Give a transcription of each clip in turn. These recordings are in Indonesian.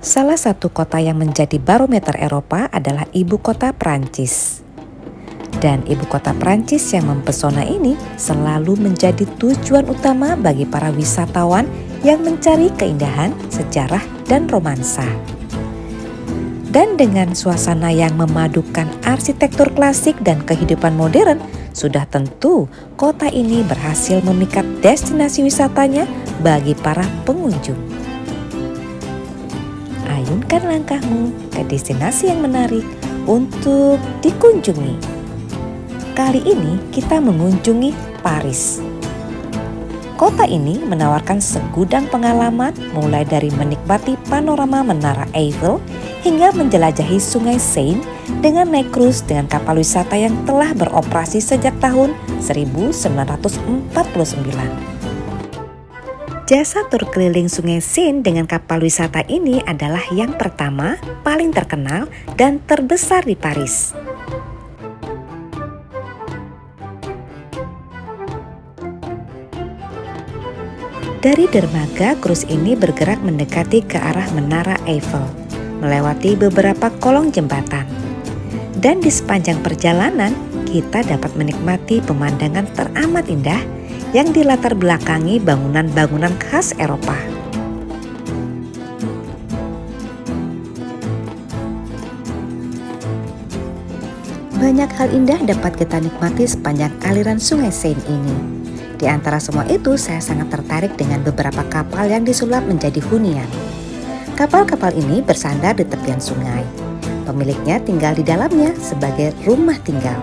Salah satu kota yang menjadi barometer Eropa adalah ibu kota Prancis. Dan ibu kota Prancis yang mempesona ini selalu menjadi tujuan utama bagi para wisatawan yang mencari keindahan, sejarah, dan romansa. Dan dengan suasana yang memadukan arsitektur klasik dan kehidupan modern, sudah tentu kota ini berhasil memikat destinasi wisatanya bagi para pengunjung. Ayunkan langkahmu ke destinasi yang menarik untuk dikunjungi. Kali ini kita mengunjungi Paris. Kota ini menawarkan segudang pengalaman mulai dari menikmati panorama Menara Eiffel hingga menjelajahi Sungai Seine dengan naik krus dengan kapal wisata yang telah beroperasi sejak tahun 1949. Jasa tur keliling Sungai Seine dengan kapal wisata ini adalah yang pertama, paling terkenal, dan terbesar di Paris. Dari dermaga, krus ini bergerak mendekati ke arah Menara Eiffel, melewati beberapa kolong jembatan. Dan di sepanjang perjalanan, kita dapat menikmati pemandangan teramat indah yang dilatar belakangi bangunan-bangunan khas Eropa. Banyak hal indah dapat kita nikmati sepanjang aliran Sungai Seine ini. Di antara semua itu, saya sangat tertarik dengan beberapa kapal yang disulap menjadi hunian. Kapal-kapal ini bersandar di tepian sungai. Pemiliknya tinggal di dalamnya sebagai rumah tinggal.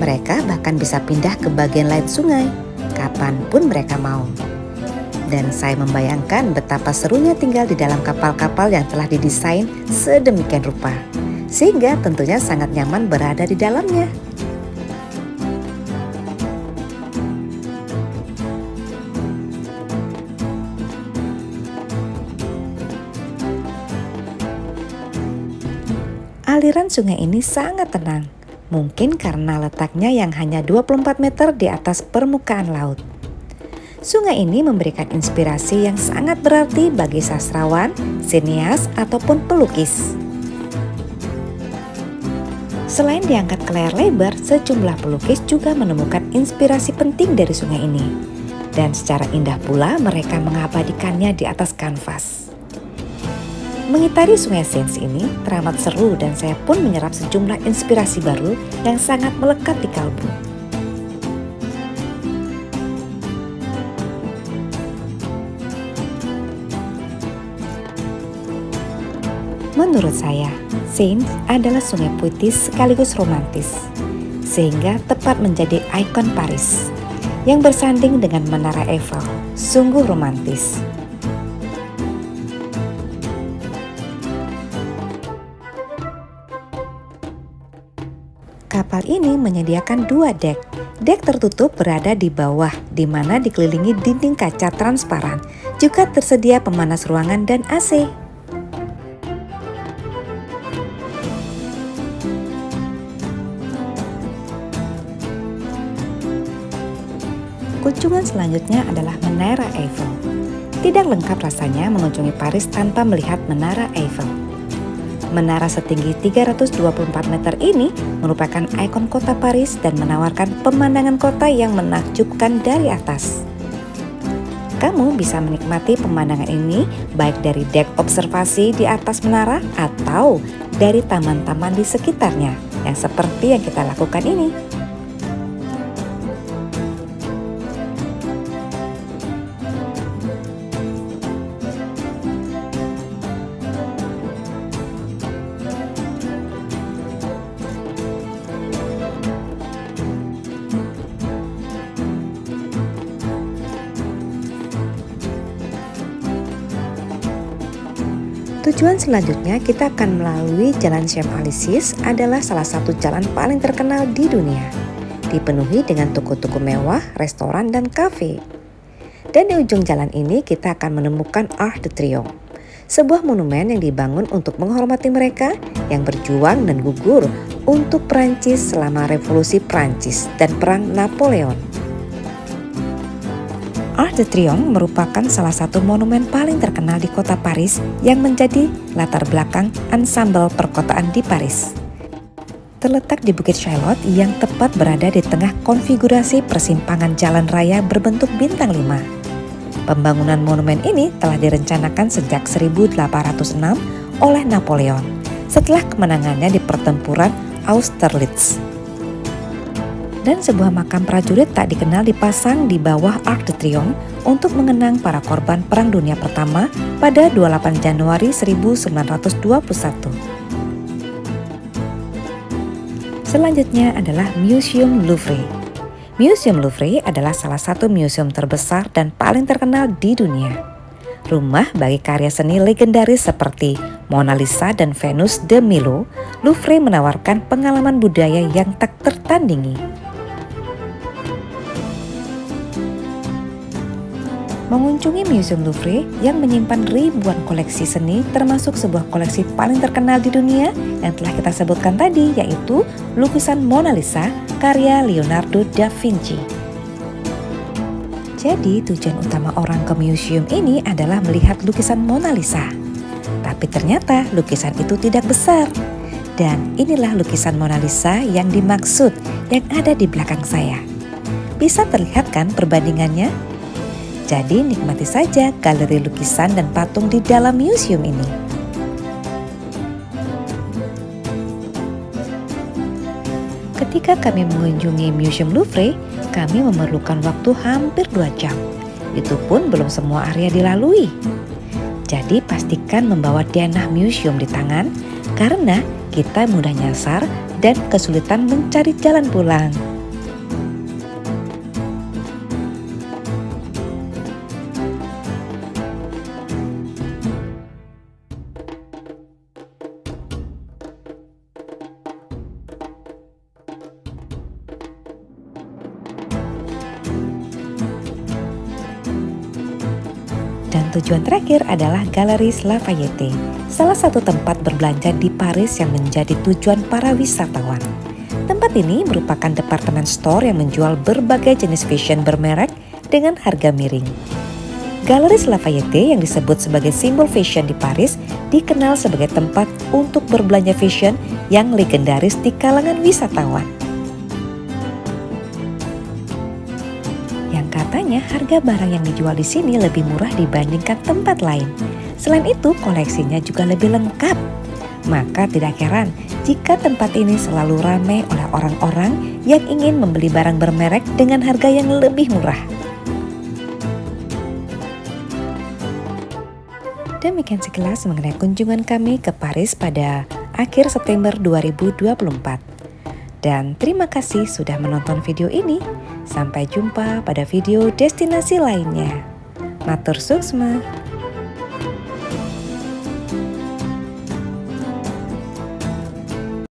Mereka bahkan bisa pindah ke bagian lain sungai kapanpun mereka mau. Dan saya membayangkan betapa serunya tinggal di dalam kapal-kapal yang telah didesain sedemikian rupa, sehingga tentunya sangat nyaman berada di dalamnya. Aliran sungai ini sangat tenang. Mungkin karena letaknya yang hanya 24 meter di atas permukaan laut. Sungai ini memberikan inspirasi yang sangat berarti bagi sastrawan, sinias, ataupun pelukis. Selain diangkat ke layar lebar, sejumlah pelukis juga menemukan inspirasi penting dari sungai ini. Dan secara indah pula mereka mengabadikannya di atas kanvas. Mengitari Sungai Seine ini teramat seru dan saya pun menyerap sejumlah inspirasi baru yang sangat melekat di kalbu. Menurut saya, Seine adalah sungai puitis sekaligus romantis, sehingga tepat menjadi ikon Paris yang bersanding dengan Menara Eiffel. Sungguh romantis. Kapal ini menyediakan 2 dek. Dek tertutup berada di bawah, di mana dikelilingi dinding kaca transparan. Juga tersedia pemanas ruangan dan AC. Kunjungan selanjutnya adalah Menara Eiffel. Tidak lengkap rasanya mengunjungi Paris tanpa melihat Menara Eiffel. Menara setinggi 324 meter ini merupakan ikon kota Paris dan menawarkan pemandangan kota yang menakjubkan dari atas. Kamu bisa menikmati pemandangan ini baik dari dek observasi di atas menara atau dari taman-taman di sekitarnya, yang seperti yang kita lakukan ini. Tujuan selanjutnya kita akan melalui Jalan Champs-Élysées, adalah salah satu jalan paling terkenal di dunia. Dipenuhi dengan toko-toko mewah, restoran, dan kafe. Dan di ujung jalan ini kita akan menemukan Arc de Triomphe, sebuah monumen yang dibangun untuk menghormati mereka yang berjuang dan gugur untuk Prancis selama Revolusi Prancis dan Perang Napoleon. Arc de Triomphe merupakan salah satu monumen paling terkenal di kota Paris yang menjadi latar belakang ansambel perkotaan di Paris. Terletak di Bukit Chaillot yang tepat berada di tengah konfigurasi persimpangan jalan raya berbentuk bintang 5. Pembangunan monumen ini telah direncanakan sejak 1806 oleh Napoleon setelah kemenangannya di pertempuran Austerlitz. Dan sebuah makam prajurit tak dikenal dipasang di bawah Arc de Triomphe untuk mengenang para korban Perang Dunia Pertama pada 28 Januari 1921. Selanjutnya adalah Museum Louvre. Museum Louvre adalah salah satu museum terbesar dan paling terkenal di dunia. Rumah bagi karya seni legendaris seperti Mona Lisa dan Venus de Milo, Louvre menawarkan pengalaman budaya yang tak tertandingi. Mengunjungi Museum Louvre yang menyimpan ribuan koleksi seni termasuk sebuah koleksi paling terkenal di dunia yang telah kita sebutkan tadi, yaitu lukisan Mona Lisa karya Leonardo da Vinci. Jadi tujuan utama orang ke museum ini adalah melihat lukisan Mona Lisa. Tapi ternyata lukisan itu tidak besar. Dan inilah lukisan Mona Lisa yang dimaksud yang ada di belakang saya. Bisa terlihat kan perbandingannya? Jadi nikmati saja galeri lukisan dan patung di dalam museum ini. Ketika kami mengunjungi Museum Louvre, kami memerlukan waktu hampir 2 jam. Itu pun belum semua area dilalui. Jadi pastikan membawa denah museum di tangan karena kita mudah nyasar dan kesulitan mencari jalan pulang. Dan tujuan terakhir adalah Galeries Lafayette, salah satu tempat berbelanja di Paris yang menjadi tujuan para wisatawan. Tempat ini merupakan departemen store yang menjual berbagai jenis fashion bermerek dengan harga miring. Galeries Lafayette yang disebut sebagai simbol fashion di Paris dikenal sebagai tempat untuk berbelanja fashion yang legendaris di kalangan wisatawan. Katanya harga barang yang dijual di sini lebih murah dibandingkan tempat lain. Selain itu koleksinya juga lebih lengkap. Maka tidak heran jika tempat ini selalu ramai oleh orang-orang yang ingin membeli barang bermerek dengan harga yang lebih murah. Demikian sekilas mengenai kunjungan kami ke Paris pada akhir September 2024. Dan terima kasih sudah menonton video ini. Sampai jumpa pada video destinasi lainnya. Matur suksma.